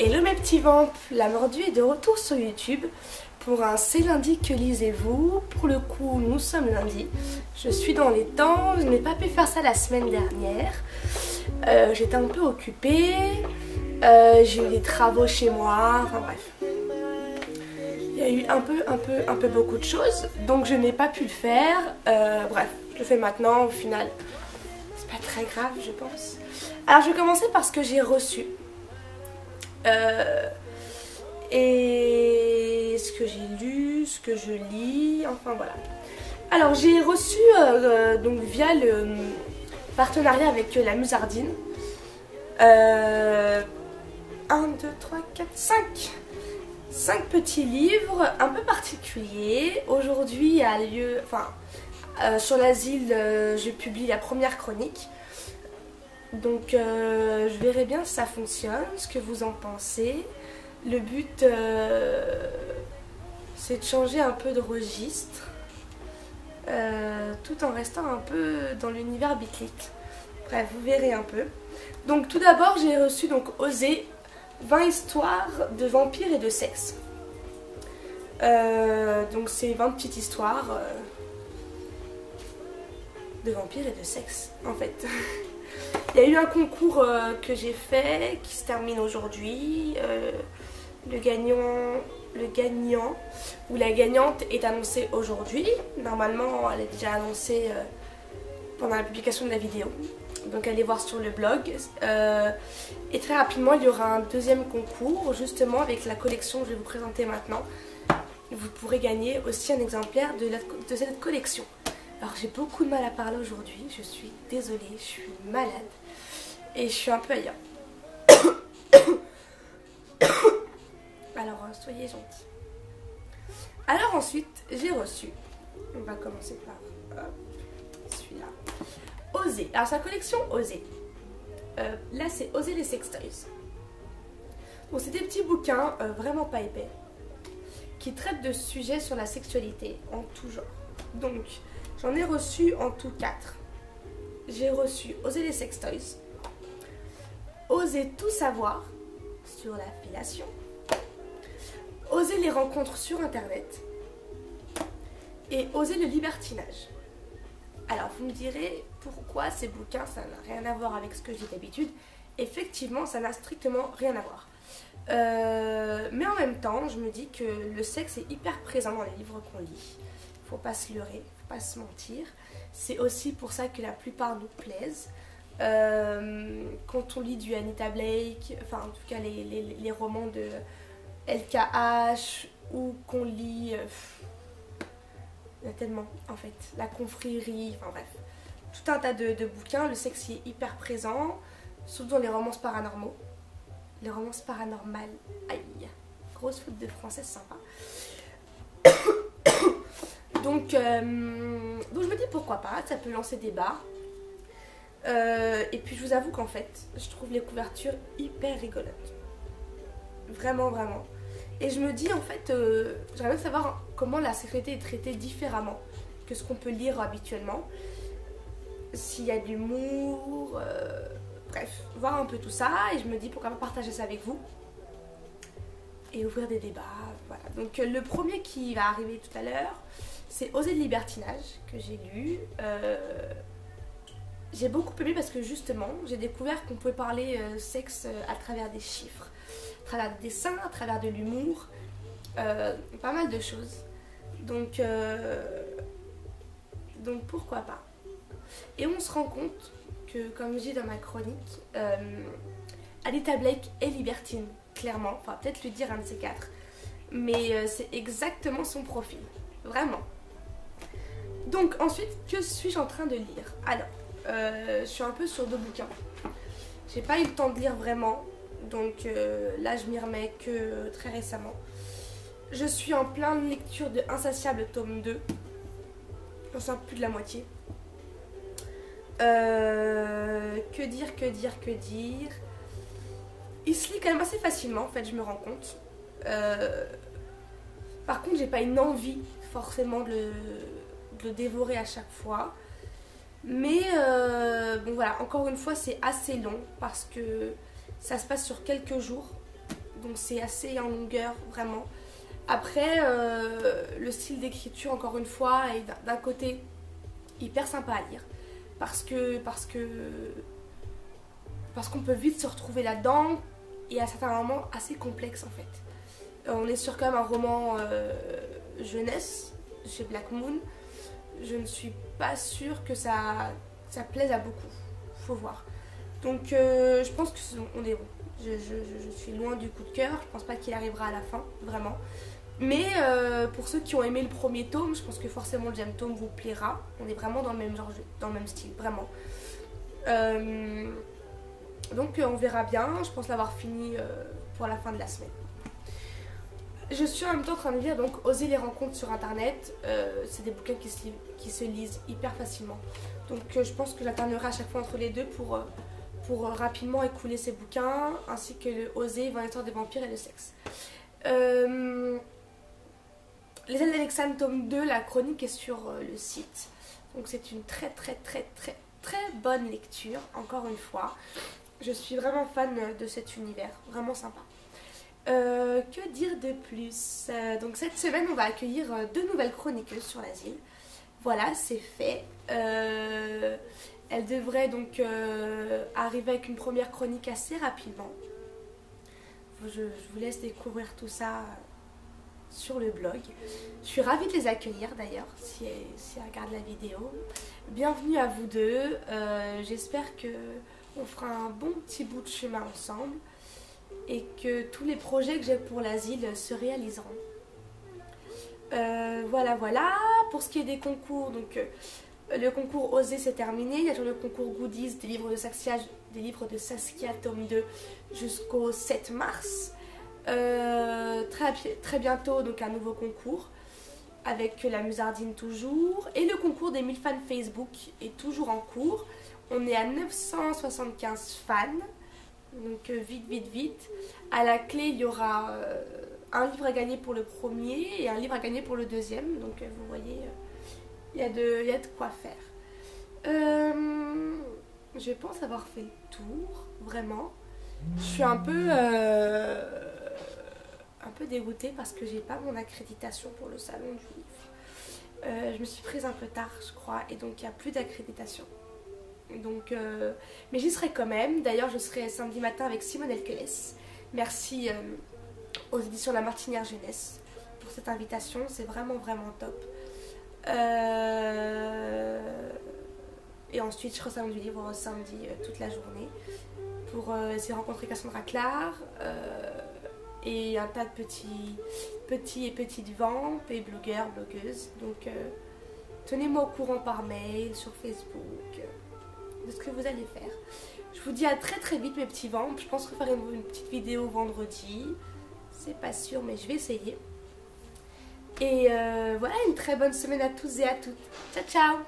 Hello mes petits vampes, la mordue est de retour sur YouTube pour un C'est lundi que lisez-vous. Pour le coup, nous sommes lundi. Je suis dans les temps, je n'ai pas pu faire ça la semaine dernière. J'étais un peu occupée, j'ai eu des travaux chez moi, enfin bref. Il y a eu un peu beaucoup de choses, donc je n'ai pas pu le faire. Bref, je le fais maintenant, au final, c'est pas très grave je pense. Alors je vais commencer par ce que j'ai reçu. Et ce que j'ai lu, ce que je lis, enfin voilà. Alors j'ai reçu donc via le partenariat avec la Musardine 1, 2, 3, 4, 5 petits livres un peu particuliers. Aujourd'hui a lieu, sur l'asile, je publie la première chronique. Donc je verrai bien si ça fonctionne, ce que vous en pensez. Le but c'est de changer un peu de registre tout en restant un peu dans l'univers Bitlit. Bref, vous verrez un peu. Donc tout d'abord j'ai reçu donc Oser 20 histoires de vampires et de sexe. Donc c'est 20 petites histoires de vampires et de sexe en fait. Il y a eu un concours que j'ai fait qui se termine aujourd'hui. Le gagnant ou la gagnante est annoncé aujourd'hui. Normalement, elle est déjà annoncée pendant la publication de la vidéo. Donc allez voir sur le blog. Et très rapidement, il y aura un deuxième concours justement avec la collection que je vais vous présenter maintenant. Vous pourrez gagner aussi un exemplaire de cette collection. Alors j'ai beaucoup de mal à parler aujourd'hui, je suis désolée, je suis malade et je suis un peu ailleurs. Alors soyez gentils. Alors ensuite j'ai reçu, on va commencer par celui-là, Oser. Alors sa collection Oser, là c'est Oser les sextoys. Donc c'est des petits bouquins vraiment pas épais qui traitent de sujets sur la sexualité en tout genre. Donc j'en ai reçu en tout 4. J'ai reçu Oser les sextoys, Oser tout savoir sur la fellation, Oser les rencontres sur internet et Oser le libertinage. Alors vous me direz pourquoi ces bouquins ça n'a rien à voir avec ce que j'ai d'habitude. Effectivement ça n'a strictement rien à voir. Mais en même temps je me dis que le sexe est hyper présent dans les livres qu'on lit. Faut pas se leurrer, faut pas se mentir. C'est aussi pour ça que la plupart nous plaisent. Quand on lit du Anita Blake, enfin en tout cas les romans de LKH, ou qu'on lit il y en a tellement en fait, la confrérie, enfin bref, tout un tas de bouquins, le sexe y est hyper présent, surtout dans les romances paranormaux. Les romances paranormales, aïe, grosse faute de français, sympa. Donc je me dis pourquoi pas, ça peut lancer débat. Et puis je vous avoue qu'en fait, je trouve les couvertures hyper rigolotes. Vraiment, vraiment. Et je me dis en fait, j'aimerais bien savoir comment la sexualité est traitée différemment que ce qu'on peut lire habituellement. S'il y a de l'humour, bref, voir un peu tout ça. Et je me dis pourquoi pas partager ça avec vous. Et ouvrir des débats, voilà. Donc le premier qui va arriver tout à l'heure, c'est Oser le libertinage, que j'ai lu. J'ai beaucoup aimé parce que justement, j'ai découvert qu'on pouvait parler sexe à travers des chiffres, à travers des dessins, à travers de l'humour, pas mal de choses. Donc pourquoi pas. Et on se rend compte que, comme je dis dans ma chronique, Anita Blake est libertine, clairement. Enfin, peut-être lui dire un de ces 4. Mais c'est exactement son profil, vraiment. Donc ensuite, que suis-je en train de lire? Alors, je suis un peu sur 2 bouquins. J'ai pas eu le temps de lire vraiment, donc là je m'y remets que très récemment. Je suis en pleine lecture de Insatiable tome 2. J'en sais plus de la moitié. Que dire. Il se lit quand même assez facilement en fait, je me rends compte. Par contre j'ai pas une envie forcément de le dévorer à chaque fois. Mais bon voilà, encore une fois c'est assez long parce que ça se passe sur quelques jours. donc c'est assez en longueur vraiment. Après le style d'écriture encore une fois est d'un côté hyper sympa à lire parce qu'on peut vite se retrouver là-dedans et à certains moments assez complexe en fait. On est sur quand même un roman jeunesse chez Black Moon. Je ne suis pas sûre que ça plaise à beaucoup, faut voir. Donc je pense qu'on est bon. Je suis loin du coup de cœur, je pense pas qu'il arrivera à la fin, vraiment. Mais pour ceux qui ont aimé le premier tome, je pense que forcément le deuxième tome vous plaira. On est vraiment dans le même genre, dans le même style, vraiment. Donc on verra bien, je pense l'avoir fini pour la fin de la semaine. Je suis en même temps en train de lire donc Oser les rencontres sur internet. C'est des bouquins qui se lisent hyper facilement. Donc je pense que j'alternerai à chaque fois entre les deux pour rapidement écouler ces bouquins, ainsi que le Oser, 20 histoires des vampires et le sexe. Les ailes d'Alexandre tome 2, la chronique est sur le site. Donc c'est une très bonne lecture, encore une fois. Je suis vraiment fan de cet univers, vraiment sympa. Que dire de plus? Donc cette semaine on va accueillir 2 nouvelles chroniqueuses sur l'asile. Voilà, c'est fait. Elle devrait donc arriver avec une première chronique assez rapidement. Je vous laisse découvrir tout ça sur le blog. Je suis ravie de les accueillir d'ailleurs, si elles regardent la vidéo. Bienvenue à vous deux. J'espère qu'on fera un bon petit bout de chemin ensemble et que tous les projets que j'ai pour l'asile se réaliseront. Voilà. Pour ce qui est des concours, donc le concours Oser c'est terminé. Il y a toujours le concours Goodies des livres de Saskia tome 2 jusqu'au 7 mars. Très bientôt donc un nouveau concours avec la Musardine toujours. Et le concours des 1000 fans Facebook est toujours en cours. On est à 975 fans. Donc vite. À la clé, il y aura un livre à gagner pour le premier et un livre à gagner pour le deuxième. Donc vous voyez, il y a de quoi faire. Je pense avoir fait le tour, vraiment. Je suis un peu dégoûtée parce que j'ai pas mon accréditation pour le salon du livre. Je me suis prise un peu tard, je crois, et donc il n'y a plus d'accréditation. Donc, mais j'y serai quand même. D'ailleurs, je serai samedi matin avec Simone Elkeles. Merci aux éditions La Martinière Jeunesse pour cette invitation. C'est vraiment top. Et ensuite, je serai au salon du livre samedi toute la journée pour essayer de rencontrer Cassandra Clare et un tas de petits et petites vampes et blogueurs, blogueuses. Donc, tenez-moi au courant par mail, sur Facebook, de ce que vous allez faire. Je vous dis à très vite mes petits vampes. Je pense refaire une petite vidéo vendredi. C'est pas sûr mais je vais essayer. Et voilà, une très bonne semaine à tous et à toutes. Ciao.